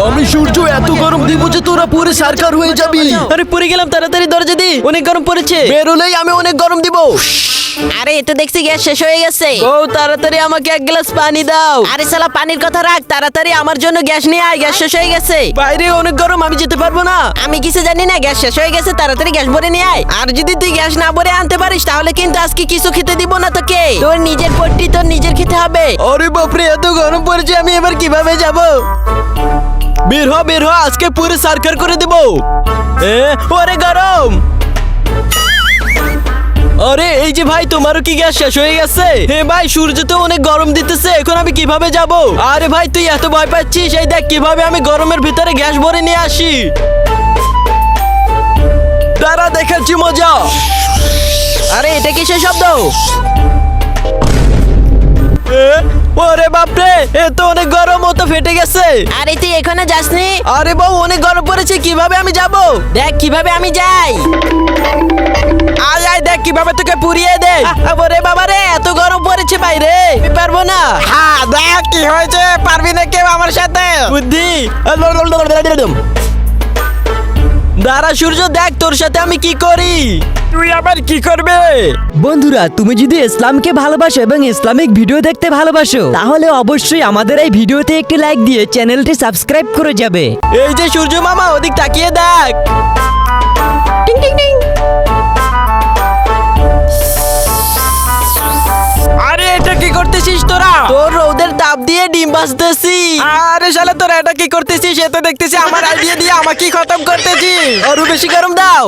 আমি সূর্য এত গরম দিব যে তোরা পুরো সারকার হয়ে যাবি। আরে পড়ে গেলাম, তাড়াতাড়ি দরজা দি, অনেক গরম পড়েছে। বেরোলেই আমি অনেক গরম দিব। আরে এ তো দেখছি গ্যাস শেষ হয়ে গেছে। ও তাড়াতাড়ি আমাকে এক গ্লাস পানি দাও। আরে শালা পানির কথা রাখ, তাড়াতাড়ি আমার জন্য গ্যাস নিয়ে আয়, গ্যাস শেষ হয়ে গেছে। বাইরে অনেক গরম, আমি যেতে পারবো না। আমি কিছু জানি না, গ্যাস শেষ হয়ে গেছে, তাড়াতাড়ি গ্যাস ভরে নিয়ে আয়। আর যদি তুই গ্যাস না ভরে আনতে পারিস তাহলে কিন্তু আজকে কিছু খেতে দিব না তোকে। তোর নিজের পট্টি তোর নিজের খেতে হবে। আরে বাপরে, এত গরম পড়েছে, আমি এবার কিভাবে যাব? বের হ, আজকে পুরো সারকার করে দেব। ওরে গরম। আরে এই যে ভাই, তোমারও কি গ্যাস শেষ হয়ে গেছে? হে ভাই, সূর্য তো অনেক গরম দিতেছে, এখন আমি কিভাবে যাব? আরে ভাই, তুই এত ভয় পাচ্ছিস, এই দেখ কিভাবে আমি গরমের ভিতরে গ্যাস ভরে নিয়ে আসি। দাঁড়া, দেখাচ্ছি মজা। আরে এটা কিসের শব্দ? ওরে বাপরে, এ তো অনেক গরম, ও তো ফেটে গেছে। আরে তুই এখানে যাসনি? আরে বউ, অনেক গরম পড়েছে, কিভাবে আমি যাব? দেখ কিভাবে আমি যাই। আয় আয়, দেখ কিভাবে তোকে পুড়িয়ে দে। ওরে বাবা রে, এত গরম পড়েছে বাইরে, আমি পারবো না। হ্যাঁ দেখ কি হয়েছে, পারবি না কেউ আমার সাথে? বুদ্ধি। দাঁড়া সূর্য, দেখ তোর সাথে আমি কি করি। তুই আবার কি করবে? বন্ধুরা, তুমি যদি ইসলামকে ভালোবাসো এবং ইসলামিক ভিডিও দেখতে ভালোবাসো তাহলে অবশ্যই আমাদের এই ভিডিওতে একটি লাইক দিয়ে চ্যানেলটি সাবস্ক্রাইব করে যাবে। এই যে সূর্য মামা, ওদিক তাকিয়ে দেখ। টিং টিং টিং। আরে এটা কি করতেছিস তোরা? তোর রোদের তাপ দিয়ে ডিম ভাজতেছি। আরে শালা, তোরা এটা কি করতেছিস? এ তো দেখতেছি আমার আইডিয়া দিয়ে আমাকেই খতম করতেছিস। আরো বেশি গরম দাও।